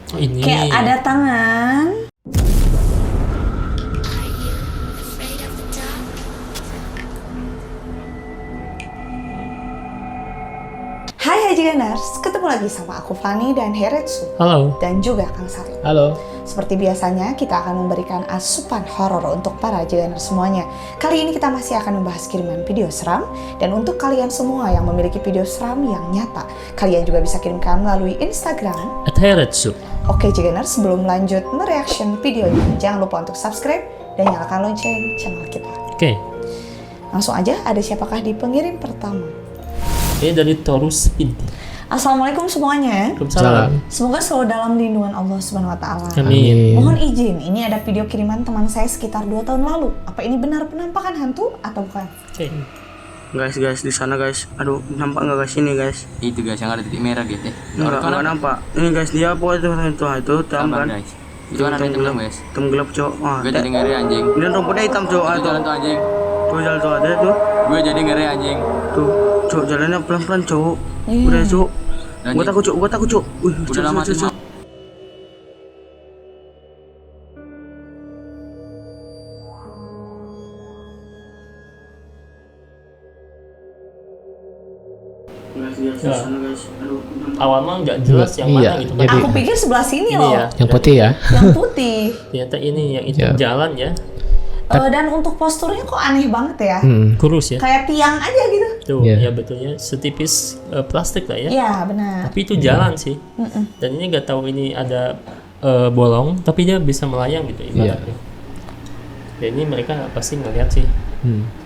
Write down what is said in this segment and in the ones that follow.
Oh, ini. Kayak ada tangan. Hai Hajiganers, ketemu lagi sama aku Fani dan Heretsu. Halo. Dan juga Kang Sari. Halo. Seperti biasanya, kita akan memberikan asupan horor untuk para Hajiganers semuanya. Kali ini kita masih akan membahas kiriman video seram. Dan untuk kalian semua yang memiliki video seram yang nyata, kalian juga bisa kirimkan melalui Instagram @heretsu. Oke Hajiganers, sebelum lanjut mereaction videonya, jangan lupa untuk subscribe dan nyalakan lonceng channel kita. Oke. Langsung aja, ada siapakah di pengirim pertama? Ini dari Taurus Inti. Assalamualaikum semuanya. Waalaikumsalam. Semoga selalu dalam lindungan Allah Subhanahu wa taala. Amin. Mohon izin, ini ada video kiriman teman saya sekitar 2 tahun lalu. Apa ini benar penampakan hantu atau bukan? Oke. Guys di sana guys, aduh nampak nggak guys ini guys? Itu guys yang ada titik merah gitu. Nggak nampak. Ini guys dia apa itu hitam kan? Guys. Itu kan hitam gelap guys. Hitam gelap cok. Wah, Gue jadi ngeri anjing. ini rumputnya hitam cok. Itu jalan tuh anjing. Tuh jalan tuh ada tuh. Gue jadi ngeri anjing. Tuh cok jalannya pelan cok. Iya. Udah cok. Dan Gua takut cok. udah lama sih. Guys di sana guys, aduh nampak. Awal mah nggak jelas yang mana Iya, gitu kan. jadi- Aku pikir sebelah sini Ini loh, ya. Yang putih ya? yang putih. Ternyata ini yang itu Ya. jalan ya. Dan untuk posturnya kok aneh banget ya? Kurus ya. Kayak tiang aja gitu. Tuh, Iya. ya betulnya setipis plastik lah ya. Iya benar. Tapi itu jalan sih. Dan ini nggak tahu ini ada bolong, tapi dia bisa melayang gitu ibaratnya. Dan ini mereka pasti ngeliat sih.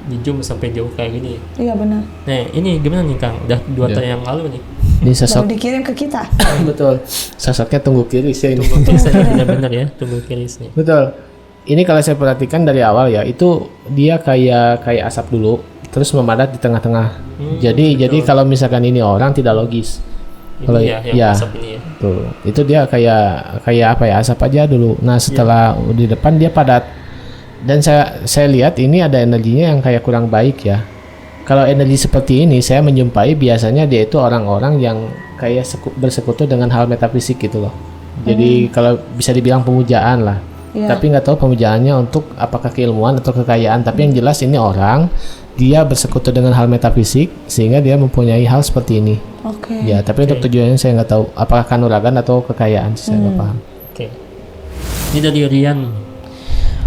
Di zoom sampai jauh kayak gini. Iya benar. Nah, ini gimana nih Kang? Udah 2 Iya. tahun yang lalu nih. Ini Baru sosok dikirim ke kita. betul. Sosoknya tunggu kiris ya ini. Kirisnya benar-benar ya, tunggu kiris nih. Betul. Ini kalau saya perhatikan dari awal ya, itu dia kayak asap dulu, terus memadat di tengah-tengah. Jadi kalau misalkan ini orang tidak logis. Ini Kalau ya, yang ya, asap ini ya. tuh, itu dia kayak apa ya, asap aja dulu. Nah setelah di depan dia padat. Dan saya lihat ini ada energinya yang kayak kurang baik ya. Kalau energi seperti ini saya menjumpai biasanya dia itu orang-orang yang kayak bersekutu dengan hal metafisik gitu loh. Jadi kalau bisa dibilang pemujaan lah. Iya. Tapi nggak tahu pemujaannya untuk apakah keilmuan atau kekayaan. Tapi yang jelas ini orang dia bersekutu dengan hal metafisik sehingga dia mempunyai hal seperti ini. Oke. Ya, tapi untuk tujuannya saya nggak tahu apakah kanuragan atau kekayaan, saya nggak paham. Oke. Ini dari Rian.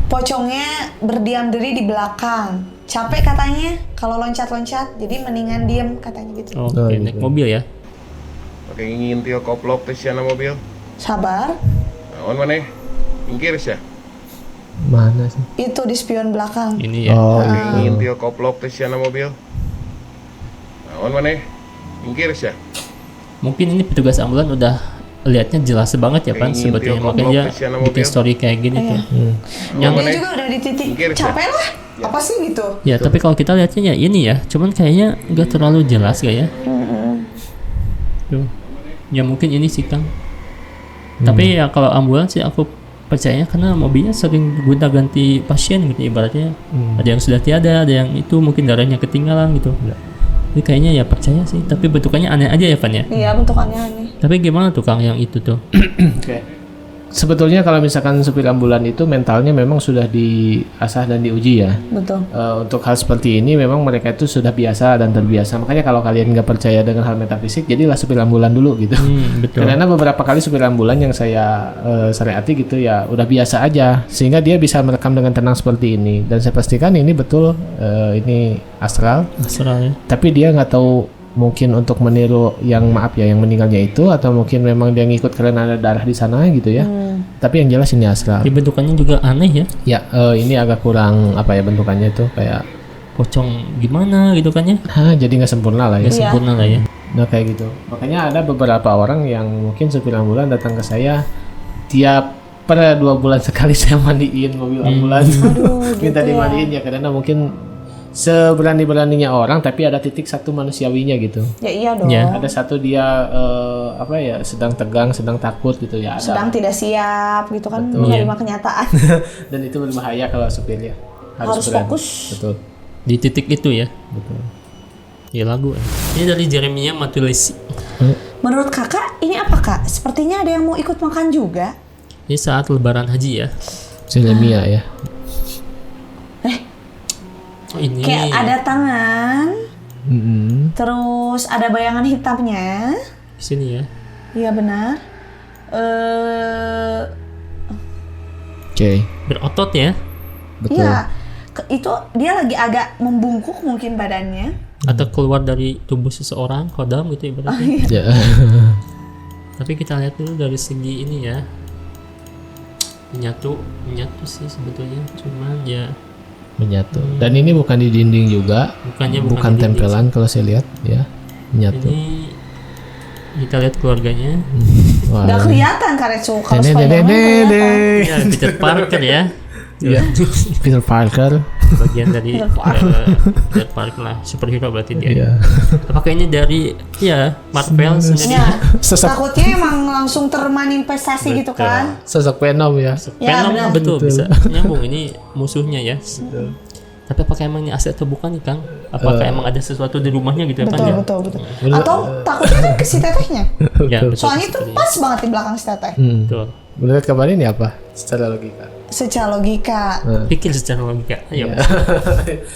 Pocongnya berdiam diri di belakang. Capek katanya kalau loncat-loncat, jadi mendingan diem katanya gitu. Oke, Oh, naik gitu. mobil ya. Oke, ngintil koplok tes na mobil. Sabar. Naon maneh? Ingkir ya. Mana sih? Itu di spion belakang. Ini ya. Oh, Oke, gitu. ngintil koplok tes na mobil. Naon maneh? Ingkir ya. Mungkin ini petugas ambulan udah lihatnya jelas banget ya Kayak Pan ngintip sebetulnya goblok makanya kesian bikin mobil. story kayak gini Iya. tuh. Yang Naon dia maneh? juga udah di titik Pinggir, capek lah. Apa sih gitu? Ya, tapi kalau kita lihatnya ya ini ya, cuman kayaknya nggak terlalu jelas kayak ya. Tuh. Ya mungkin ini sih Kang. Tapi ya kalau ambulans sih aku percaya karena mobilnya sering gonta-ganti pasien gitu ibaratnya. Ada yang sudah tiada, ada yang itu mungkin darahnya ketinggalan gitu. Jadi kayaknya ya percaya sih, tapi bentukannya aneh aja ya Pan ya. Iya, bentukannya aneh. Tapi gimana tuh Kang yang itu tuh? Sebetulnya kalau misalkan supir ambulan itu mentalnya memang sudah diasah dan diuji ya. Betul. Untuk hal seperti ini memang mereka itu sudah biasa dan terbiasa. Makanya kalau kalian nggak percaya dengan hal metafisik, jadilah supir ambulan dulu gitu. Betul. Karena beberapa kali supir ambulan yang saya syariati gitu ya udah biasa aja, sehingga dia bisa merekam dengan tenang seperti ini. Dan saya pastikan ini betul ini astral. Astral ya. Tapi dia nggak tahu mungkin untuk meniru yang yang meninggalnya itu, atau mungkin memang dia ngikut karena ada darah di sana gitu ya. Tapi yang jelas ini astral. Tapi bentukannya juga aneh ya. Ya, ini agak kurang apa ya bentukannya itu kayak Pocong gimana gitu kan ya. jadi nggak sempurna lah ya. Nggak sempurna lah ya. Nah kayak gitu. Makanya ada beberapa orang yang mungkin supir ambulan datang ke saya tiap per 2 bulan sekali saya mandiin mobil ambulans. Minta gitu dimandiin ya karena mungkin seberani-beraninya orang tapi ada titik satu manusiawinya gitu. Ya iya dong. Ya. Ada satu dia apa ya sedang tegang, sedang takut gitu ya. Ada. Sedang tidak siap gitu kan Betul. menerima kenyataan. Dan itu berbahaya kalau supirnya. Harus berani. fokus. Betul. Di titik itu ya. Betul. Ya lagu. Ini dari Jeremia Matulesi. Menurut kakak ini apa kak? Sepertinya ada yang mau ikut makan juga. Ini saat lebaran haji ya. Selemia ya. Oh, ini. Kayak ada tangan, Mm-mm. terus ada bayangan hitamnya. Di sini ya. Iya benar. Oke. Berotot ya. Betul. Iya. Itu dia lagi agak membungkuk mungkin badannya. Atau keluar dari tubuh seseorang, kodam gitu ibaratnya. Ya. Tapi kita lihat dulu dari segi ini ya. Menyatu sih sebetulnya, cuman ya Menyatu. Dan ini bukan di dinding juga. bukan Bukan di dinding tempelan kalau saya lihat ya. sih. Menyatu. Ini kita lihat keluarganya. Wah. Nggak kelihatan Karetsu. Kalau Dede, Spiderman dede, kelihatan. dede. Ya, Peter Parker ya. Iya. Peter Parker. Bagian dari Peter Parker lah, superhero berarti dia. Iya. Apakah ini dari Marvel sendiri? Ya, Sosok takutnya emang langsung termanifestasi gitu kan. sosok Venom ya. Ya, Venom benar. betul bisa nyambung, ini musuhnya ya. Tapi apakah emang ini aset atau bukan nih Kang? Apakah emang ada sesuatu di rumahnya gitu ya Pan? Ya? Betul. Atau takutnya kan ke si tetehnya. Ya, betul. Soalnya itu seperti pas banget di belakang si teteh. Betul. Menurut kabar ini apa? Secara logika. Secara logika. Pikir secara logika. Ayo.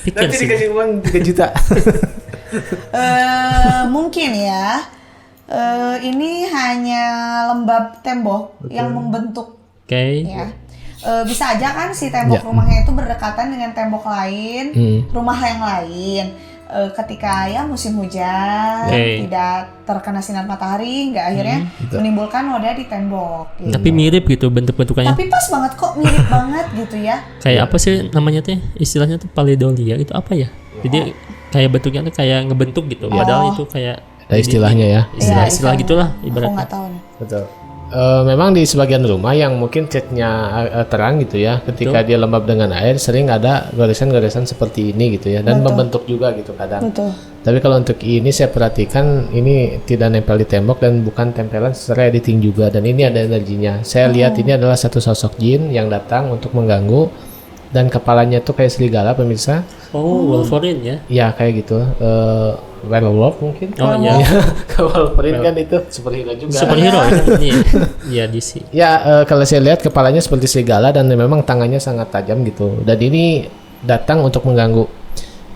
Pikir Nanti sih. dikasih uang 3 juta. Mungkin ya. Ini hanya lembab tembok yang membentuk Oke. ya. Bisa aja kan si tembok Ya. rumahnya itu berdekatan dengan tembok lain, rumah yang lain. Ketika ya musim hujan, Oke. tidak terkena sinar matahari, nggak akhirnya menimbulkan noda di tembok. Gitu. Tapi mirip gitu bentuk-bentukannya. Tapi pas banget kok, mirip banget gitu ya. Kayak apa sih namanya teh? Istilahnya tuh paleidolia. Itu apa ya? Jadi kayak bentuknya tuh kayak ngebentuk gitu. Padahal itu kayak Ada istilahnya ya. Istilah Iya, gitulah Aku ibaratnya. nggak tahu nih. Betul. Memang di sebagian rumah yang mungkin catnya terang gitu ya, ketika dia lembab dengan air sering ada goresan-goresan seperti ini gitu ya, dan membentuk juga gitu kadang. Betul. Tapi kalau untuk ini saya perhatikan ini tidak nempel di tembok dan bukan tempelan secara editing juga, dan ini ada energinya. Saya lihat ini adalah satu sosok jin yang datang untuk mengganggu, dan kepalanya tuh kayak serigala pemirsa. Oh, Wolverine ya. Ya kayak gitu. Werewolf mungkin. Oh iya. Wolverine kan itu superhero juga. Superhero ya. Ini ya DC. Ya kalau saya lihat kepalanya seperti serigala dan memang tangannya sangat tajam gitu. Dan ini datang untuk mengganggu.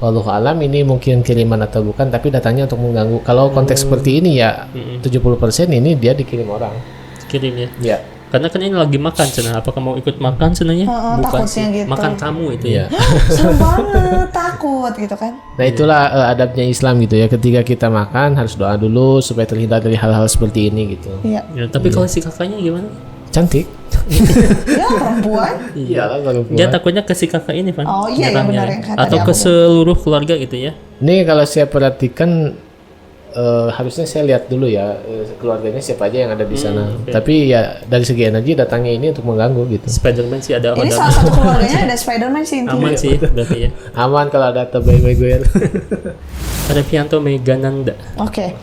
Wallahu alam ini mungkin kiriman atau bukan, tapi datangnya untuk mengganggu. Kalau konteks seperti ini ya 70% ini dia dikirim orang. Kirim ya. Ya. Karena kan ini lagi makan cenah. Apakah mau ikut makan cenahnya? Bukan takutnya sih. gitu. Makan kamu itu ya. Serem banget, takut gitu kan. Nah itulah adabnya Islam gitu ya. Ketika kita makan harus doa dulu supaya terhindar dari hal-hal seperti ini gitu. Iya. Ya, tapi kalau si kakaknya gimana? Cantik. Ya perempuan. Iyalah kalau Dia takutnya ke si kakak ini, Pan. Oh, iya, Nyerangnya. benar yang kata Atau dia ke aku. seluruh keluarga gitu ya. Ini kalau saya perhatikan harusnya saya lihat dulu ya keluarganya siapa aja yang ada di sana. oke. Tapi ya dari segi energi datangnya ini untuk mengganggu gitu. Spiderman sih ada Ini salah satu keluarganya ada Spiderman sih intinya. aman sih berarti ya. Aman kalau ada Tobey Maguire. Revianto Megananda. Oke.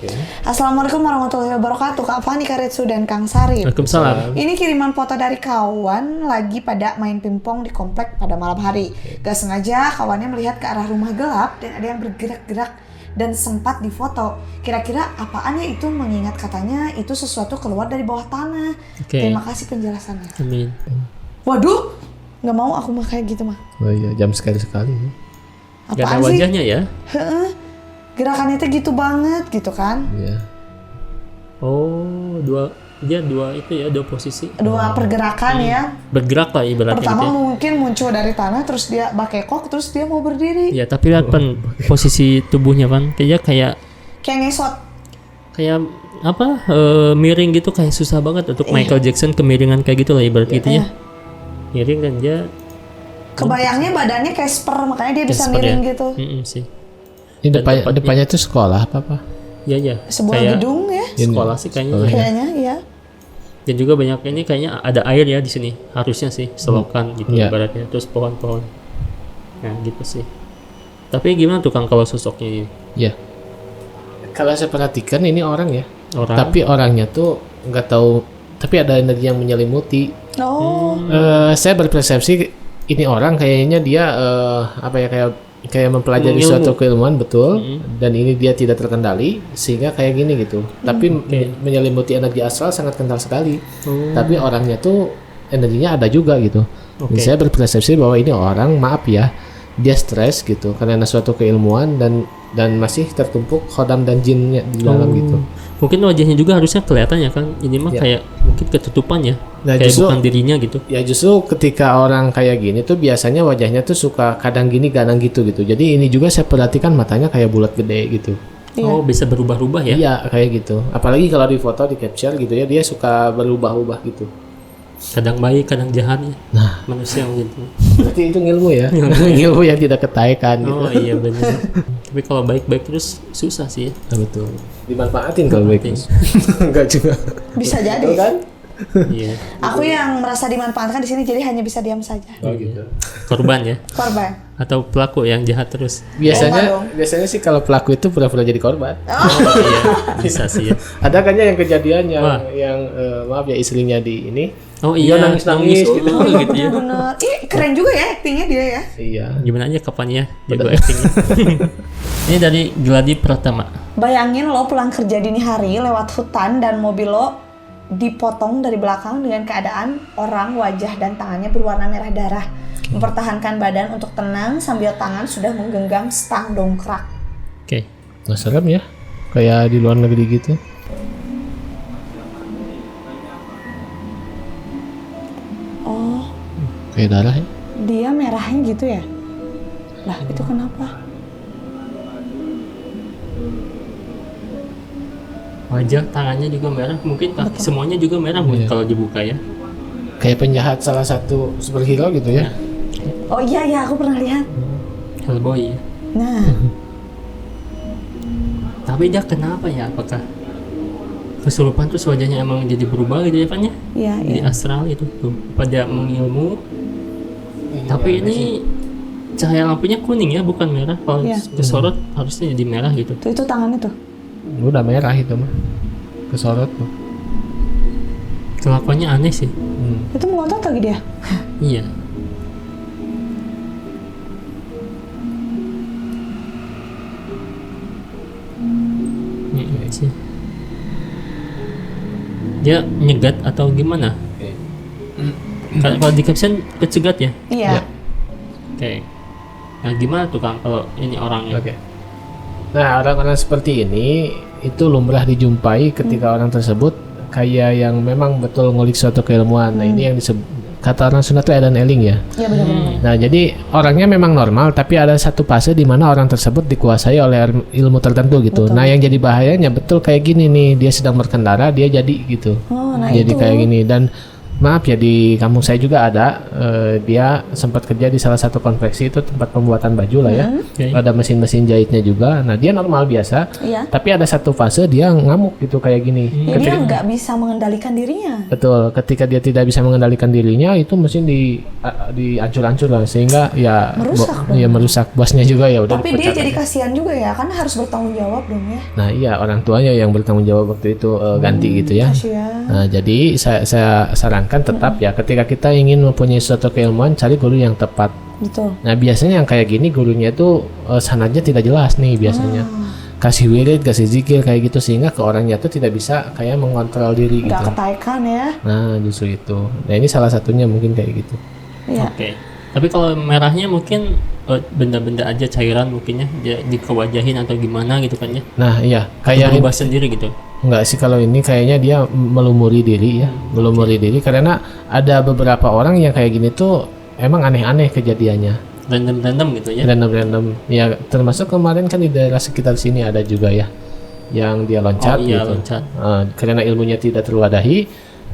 Assalamualaikum warahmatullahi wabarakatuh. Kak Fani, Karetsu, dan Kang Sarip. Waalaikumsalam. Ini kiriman foto dari kawan lagi pada main pingpong di komplek pada malam hari. Gak sengaja kawannya melihat ke arah rumah gelap dan ada yang bergerak-gerak dan sempat difoto. Kira-kira apaan ya itu, mengingat katanya itu sesuatu keluar dari bawah tanah. Oke. Terima kasih penjelasannya. Amin. Waduh, nggak mau aku mah kayak gitu mah. Oh iya, jam sekali-sekali. Gak ada Apaan sih? wajahnya ya. Heeh. Gerakannya tuh gitu banget gitu kan. Iya. Oh, dua itu ya, dua posisi. Dua pergerakan ya. Bergerak lah ibaratnya Pertama gitu ya. mungkin muncul dari tanah, terus dia bakekok, terus dia mau berdiri. Ya, tapi lihat Pan posisi tubuhnya Pan kayak Kayak ngesot. kayak apa? Miring gitu, kayak susah banget untuk Michael Jackson kemiringan kayak gitu lah ibarat gitu ya. Miring dan dia Kebayangnya badannya kayak Casper, makanya dia bisa Casper miring ya. gitu. Sih. Ini Dan tempatnya- depannya tuh sekolah apa? Iya. Sebuah Kayak gedung ya. sekolah sih kayaknya. Kayaknya ya. Dan juga banyak ini kayaknya ada air ya di sini. Harusnya sih selokan gitu Iya. ibaratnya. Terus pohon-pohon. Nah, gitu sih. Tapi gimana tuh Kang kalau sosoknya ini? Ya. Kalau saya perhatikan ini orang ya. Orang. Tapi orangnya tuh nggak tahu. Tapi ada energi yang menyelimuti. Oh, Saya berpersepsi ini orang kayaknya dia apa ya, kayak kayak mempelajari Ilmu. suatu keilmuan betul, dan ini dia tidak terkendali sehingga kayak gini gitu. Tapi menyelimuti energi astral sangat kental sekali. Tapi orangnya tuh energinya ada juga gitu. Oke. Saya berpersepsi bahwa ini orang, maaf ya, dia stres gitu karena suatu keilmuan dan masih tertumpuk khodam dan jinnya di dalam gitu. Mungkin wajahnya juga harusnya kelihatan ya kan. Ini mah Ya. kayak mungkin ketutupan ya. Nah, kayak justru- bukan dirinya gitu. Ya justru ketika orang kayak gini tuh biasanya wajahnya tuh suka kadang gini kadang gitu gitu. Jadi ini juga saya perhatikan matanya kayak bulat gede gitu. Oh, bisa berubah-ubah ya. Iya kayak gitu. Apalagi kalau di foto di capture gitu ya, dia suka berubah-ubah gitu. Kadang baik, kadang jahat ya. Nah, Manusia gitu. berarti itu ilmu ya. Ilmu yang tidak ketaikan gitu. Oh iya benar. Tapi kalau baik-baik terus susah sih ya. Nah, betul. Dimanfaatin kalau baik. Enggak juga. Bisa jadi. Betul kan? Iya. Aku yang merasa dimanfaatkan di sini jadi hanya bisa diam saja. Oh gitu. Korban ya. Korban. Atau pelaku yang jahat terus. Biasanya sih kalau pelaku itu pura-pura jadi korban. Iya, bisa sih ya. Ada kan ya yang kejadian Wah. yang maaf ya istrinya di ini. Oh Dia iya, nangis-nangis gitu. gitu ya. Bener. Ih, keren juga ya aktingnya dia ya. Iya. Gimana aja kapan ya jago actingnya. Ini dari Gladi Pratama. Bayangin lo pulang kerja dini hari lewat hutan dan mobil lo dipotong dari belakang dengan keadaan orang, wajah, dan tangannya berwarna merah darah. Mempertahankan badan untuk tenang sambil tangan sudah menggenggam stang dongkrak. Oke. Nah, serem ya. Kayak di luar negeri gitu. Oh, Kayak darah ya. dia merahnya gitu ya? Lah, itu kenapa? Wajah, tangannya juga merah, mungkin kaki semuanya juga merah mungkin kalau dibuka ya. Kayak penjahat salah satu superhero gitu ya. Oh iya, ya aku pernah lihat. Hellboy ya. Nah, Tapi dia kenapa ya? Apakah kesurupan terus wajahnya emang jadi berubah gitu ya Pan ya? iya, Di iya. astral itu tuh. Pada mengilmu. Tapi ini cahaya lampunya kuning ya, bukan merah. Kalau Iya. kesorot harusnya jadi merah gitu. Itu tangannya tuh. Udah merah itu mah. Kesorot tuh. Kelakuannya aneh sih. Itu melotot lagi dia. Iya. Sih. Dia nyegat atau gimana? Kalau di caption kecegat ya? Iya. Oke. Nah gimana tuh Kang kalau ini orangnya? Oke. Nah, orang-orang seperti ini itu lumrah dijumpai ketika orang tersebut kayak yang memang betul ngulik suatu keilmuan. Nah, ini yang disebut kata orang Sunda itu edan eling ya. Iya benar-benar. Nah, jadi orangnya memang normal tapi ada satu fase di mana orang tersebut dikuasai oleh ilmu tertentu gitu. Betul. Nah, yang jadi bahayanya betul kayak gini nih, dia sedang berkendara, dia jadi gitu. Oh, nah Jadi itu. kayak gini. Dan maaf ya, di kampung saya juga ada dia sempat kerja di salah satu konveksi, itu tempat pembuatan baju lah ya. Oke. Ada mesin-mesin jahitnya juga. Nah, dia normal biasa. Iya. Tapi ada satu fase dia ngamuk gitu kayak gini. Ya, dia nggak bisa mengendalikan dirinya. Betul, ketika dia tidak bisa mengendalikan dirinya, itu mesin dihancur-hancur lah, sehingga ya Merusak dong. ya merusak bosnya juga ya udah Tapi dia dipecat jadi aja. kasihan juga ya, kan harus bertanggung jawab dong ya. Nah iya, orang tuanya yang bertanggung jawab waktu itu ganti gitu ya. Kasihan. Nah jadi saya sarankan tetap ya, ketika kita ingin mempunyai suatu keilmuan, cari guru yang tepat. Betul. Nah biasanya yang kayak gini gurunya itu sanadnya tidak jelas nih biasanya. Kasih wirid, kasih zikir kayak gitu, sehingga ke orangnya tuh tidak bisa kayak mengontrol diri Nggak gitu. ketaikan ya. Nah justru itu. Nah ini salah satunya mungkin kayak gitu. Iya. Oke. Tapi kalau merahnya mungkin benda-benda aja cairan mungkinnya dikewajahin atau gimana gitu kan ya? Nah iya, Atau kayak berubah sendiri gitu. enggak sih kalau ini kayaknya dia melumuri diri ya, melumuri diri karena ada beberapa orang yang kayak gini tuh emang aneh-aneh kejadiannya. Random-random gitu ya. Random-random. Ya termasuk kemarin kan di daerah sekitar sini ada juga ya yang dia loncat Oh iya, gitu. loncat. Karena ilmunya tidak terwadahi,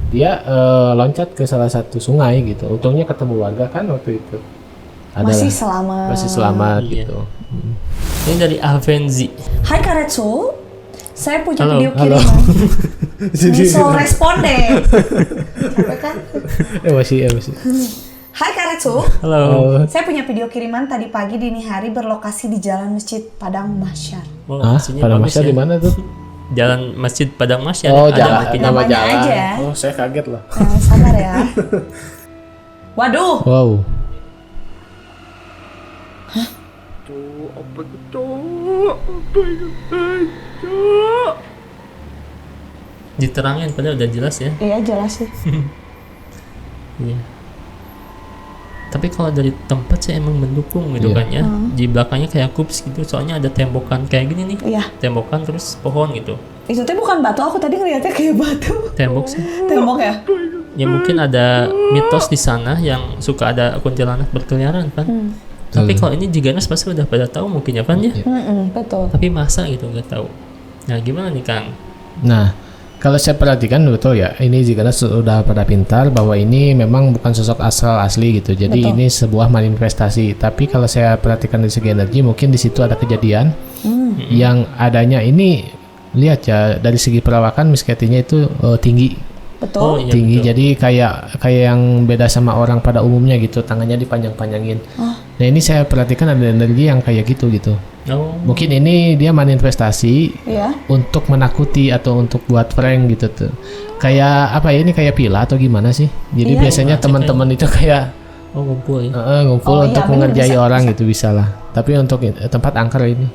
dia loncat ke salah satu sungai gitu. Untungnya ketemu warga kan waktu itu. Masih Adalah- selamat. masih selamat Iya. gitu. Ini dari Avenzi. Hai Karetsu, saya punya Halo. video Halo. kiriman. Bisa respon deh. Capek kan? Masih. Hai Karetsu, Halo. saya punya video kiriman tadi pagi dini hari berlokasi di Jalan Masjid Padang Masyar. Oh, Ah, maksudnya pada bagus masa ya. di mana tuh? Jalan Masjid Padang Masyar. Oh, Ada jalan, makin- nama namanya jalan. aja. Oh, saya kaget loh. Nah, sabar ya. Waduh, Wow. Cuk, apa itu cuk? Apa itu cuk? Diterangin padahal udah jelas ya. Iya jelas sih. Iya. Tapi kalau dari tempat saya emang mendukung gitu kan ya. Di belakangnya kayak kups gitu, soalnya ada tembokan kayak gini nih. Iya. Tembokan terus pohon gitu. Itu tuh bukan batu, aku tadi ngeliatnya kayak batu. Tembok sih. Tembok ya? Ya mungkin ada mitos di sana yang suka ada kuntilanak berkeliaran kan. Tapi kalau ini Jiganas pasti udah pada tahu mungkin ya kan ya. Betul. Tapi masa gitu nggak tahu. Nah gimana nih Kang? Nah, kalau saya perhatikan betul ya, ini jika sudah pada pintar bahwa ini memang bukan sosok asal asli gitu. Jadi Betul. ini sebuah manifestasi. Tapi kalau saya perhatikan dari segi energi, mungkin di situ ada kejadian yang adanya ini, lihat ya dari segi perawakan Miss Katy-nya itu tinggi. Betul. Oh, iya, Tinggi, betul. jadi kayak yang beda sama orang pada umumnya gitu, tangannya dipanjang-panjangin. Nah ini saya perhatikan ada energi yang kayak gitu. Oh, Mungkin ini dia manifestasi Iya. untuk menakuti atau untuk buat prank gitu tuh. Kayak apa ya, ini kayak pila atau gimana sih? Jadi Iya, biasanya iya. teman-teman itu kayak ngumpul ya. ngumpul Oh, untuk iya, bener, mengerjai bisa, orang bisa. gitu, bisa lah. Tapi untuk tempat angker ini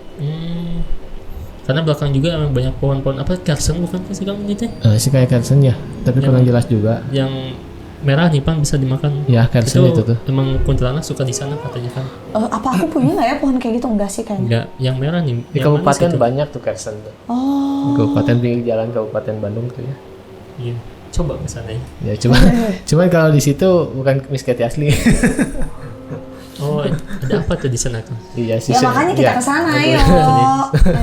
Karena belakang juga emang banyak pohon-pohon apa kersen bukan sih Kang gitu ya? sih kayak kersen ya, tapi kurang jelas juga. Yang merah nih Pan bisa dimakan. Ya kersen itu tuh. Emang kuntilanak suka di sana katanya kan. Apa aku punya nggak ya pohon kayak gitu? Enggak sih kayaknya. Enggak, yang merah nih. Di yang manis kabupaten gitu. banyak tuh kersen tuh. Oh. Kabupaten pinggir jalan Kabupaten Bandung tuh ya. Iya. Coba ke sana ya. Ya cuman kalau di situ bukan Miss Katy asli. Oh, ada apa tuh di sana Kang? Iya sih. Ya makanya kita ya, kesana ayo.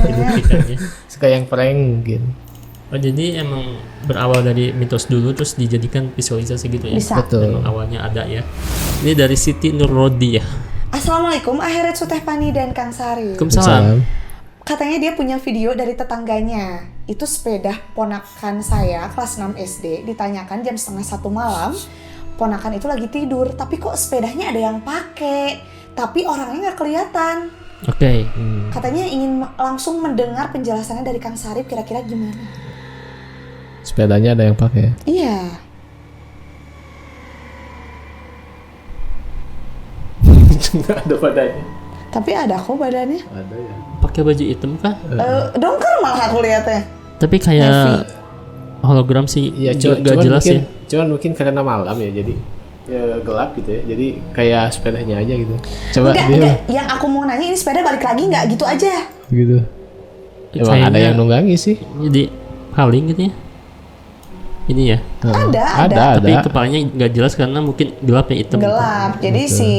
Dibuktikan ya. suka yang prank mungkin. Oh, jadi emang berawal dari mitos dulu terus dijadikan visualisasi gitu ya? Bisa. Betul. Emang awalnya ada ya. Ini dari Siti Nurrodi ya. Assalamualaikum Akhirat Sutehpani dan Kang Sari. Waalaikumsalam. Katanya dia punya video dari tetangganya. Itu sepeda ponakan saya kelas 6 SD, ditanyakan jam 12:30 malam. Ponakan itu lagi tidur, tapi kok sepedanya ada yang pakai, tapi orangnya nggak kelihatan. Oke. Katanya ingin langsung mendengar penjelasannya dari Kang Sarip, kira-kira gimana? Sepedanya ada yang pakai. Iya. Nggak ada padanya. Tapi ada kok badannya. Ada ya. Pakai baju hitam kah? Dongker malah aku lihatnya. Tapi kayak hologram sih Iya, gak jelas mungkin, ya. Cuman mungkin karena malam ya, jadi ya gelap gitu ya. Jadi kayak sepedanya aja gitu. Coba Enggak, yang aku mau nanya ini sepeda balik lagi nggak gitu aja. gitu. Emang ada yang nunggangi sih. Jadi paling gitu ya. Ini ya. Ada. Tapi kepalanya nggak jelas karena mungkin gelap ya hitam. Gelap. Jadi si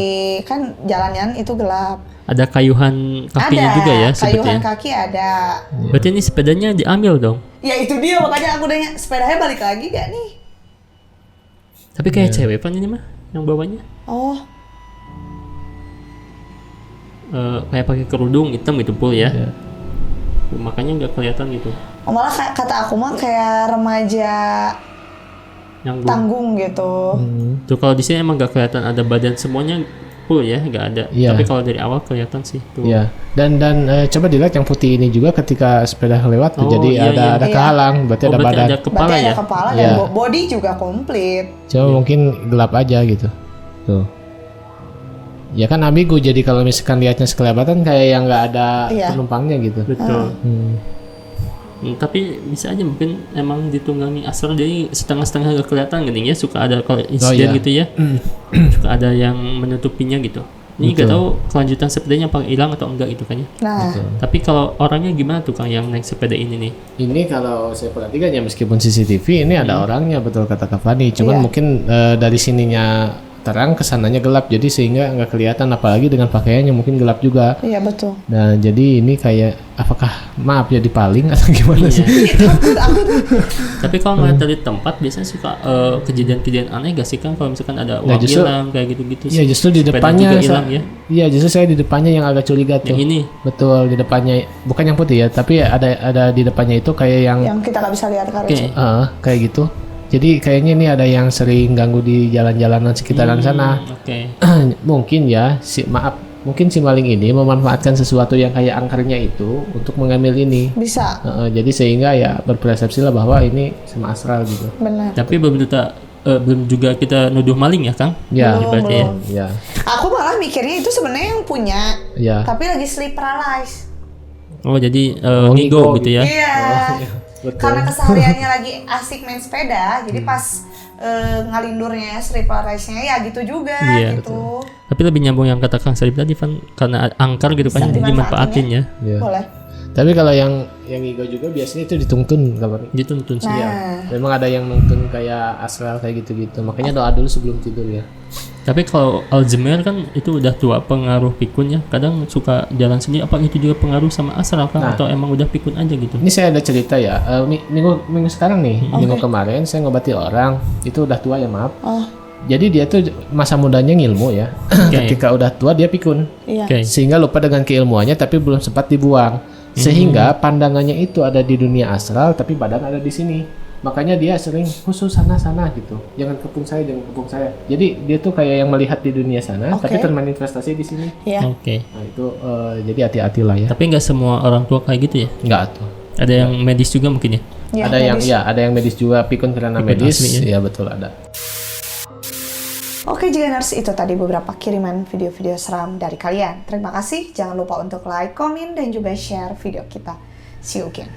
kan jalannya itu gelap. Ada kayuhan kakinya Ada. juga ya Kayuhan sebetulnya. kaki ada. Berarti ini sepedanya diambil dong. Ya itu dia makanya aku nanya sepedanya balik lagi gak nih? Tapi kayak cewek Pan ini mah yang bawanya. Oh, Kayak pakai kerudung hitam gitu pul ya. Makanya nggak kelihatan gitu. malah kata aku mah kayak remaja Yang tanggung gitu. tuh kalau di sini emang nggak kelihatan ada badan semuanya full ya, nggak ada. Iya. Tapi kalau dari awal kelihatan sih tuh. Iya. Dan coba dilihat yang putih ini juga ketika sepeda lewat tuh, Oh, jadi iya, iya. ada Iya. kehalang, berarti ada Berarti badan. ada kepala Berarti ya. ada kepala Iya. dan body juga komplit. Coba mungkin gelap aja gitu. Tuh. Ya kan ambigu, jadi kalau misalkan lihatnya sekelebatan kayak yang nggak ada Iya. penumpangnya gitu. Betul. Tapi bisa aja mungkin emang ditunggangi astral jadi setengah-setengah gak kelihatan gini ya, suka ada kalau insiden iya. gitu ya. Suka ada yang menutupinya gitu. Ini nggak tahu kelanjutan sepedanya apa hilang atau enggak gitu kan ya. Nah, Tapi kalau orangnya gimana tuh Kang yang naik sepeda ini nih? Ini kalau saya perhatikan ya, meskipun CCTV ini ada orangnya, betul kata Kak Fani. Cuman Iya. mungkin dari sininya terang, kesananya gelap, jadi sehingga nggak kelihatan, apalagi dengan pakaiannya mungkin gelap juga. iya betul. Nah jadi ini kayak apakah maaf ya dipaling atau gimana sih? Takut aku tuh. Tapi kalau ngeliat dari tempat biasanya suka kejadian-kejadian aneh gak sih Kang kalau misalkan ada uang justru- hilang kayak gitu-gitu Iya sih. justru di Sepeda depannya juga hilang ya. Iya justru saya di depannya yang agak curiga tuh. Yang ini Betul, di depannya, bukan yang putih ya, tapi ada di depannya itu kayak yang Yang kita nggak bisa lihat karena Oke. kayak gitu. Jadi kayaknya ini ada yang sering ganggu di jalan-jalanan sekitaran sana. Oke. Mungkin ya, mungkin si maling ini memanfaatkan sesuatu yang kayak angkernya itu untuk mengambil ini. bisa. Jadi sehingga ya berpersepsi lah bahwa ini sama astral gitu. Benar. Tapi belum tentu belum juga kita nuduh maling ya Kang? Ya, Berarti ya. ya, Aku malah mikirnya itu sebenarnya yang punya, ya. tapi lagi sleep paralysis. Oh jadi Oh, ngigo ngigo gitu ya? Iya. Betul. Karena kesehariannya lagi asik main sepeda, jadi pas ngalindurnya sleep paralysis-nya ya gitu juga Iya, gitu. Tapi lebih nyambung yang kata Kang Sarip tadi Van, karena angker gitu kan, Bisa jadi dimanfaatin ya. Ya. Boleh. Tapi kalau yang ngigo juga biasanya itu dituntun kabarnya. Dituntun sih. Nah. Ya. Memang ada yang nuntun kayak astral kayak gitu-gitu. Makanya doa dulu sebelum tidur ya. Tapi kalau Alzheimer kan itu udah tua, pengaruh pikun ya. Kadang suka jalan sendiri, apa itu juga pengaruh sama astral kan? Nah. Atau emang udah pikun aja gitu? Ini saya ada cerita ya. Minggu sekarang nih, minggu kemarin saya ngobati orang. Itu udah tua ya maaf. Oh, Jadi dia tuh masa mudanya ngilmu ya. Ketika udah tua dia pikun. iya. Oke. Sehingga lupa dengan keilmuannya tapi belum sempat dibuang. Sehingga pandangannya itu ada di dunia astral tapi badan ada di sini. Makanya dia sering khusus sana-sana gitu. Jangan kepung saya, jangan kepung saya. Jadi dia tuh kayak yang melihat di dunia sana Oke. tapi termanifestasi di sini. Iya. Oke. Nah, itu jadi hati-hatilah ya. Tapi nggak semua orang tua kayak gitu ya? Enggak tuh. Ada yang medis juga mungkin ya? Iya, Ada yang medis. ya, ada yang medis juga pikun karena Pikun medis. asli ya? Iya betul ada. Oke Jigeners, itu tadi beberapa kiriman video-video seram dari kalian. Terima kasih, jangan lupa untuk like, komen, dan juga share video kita. See you again.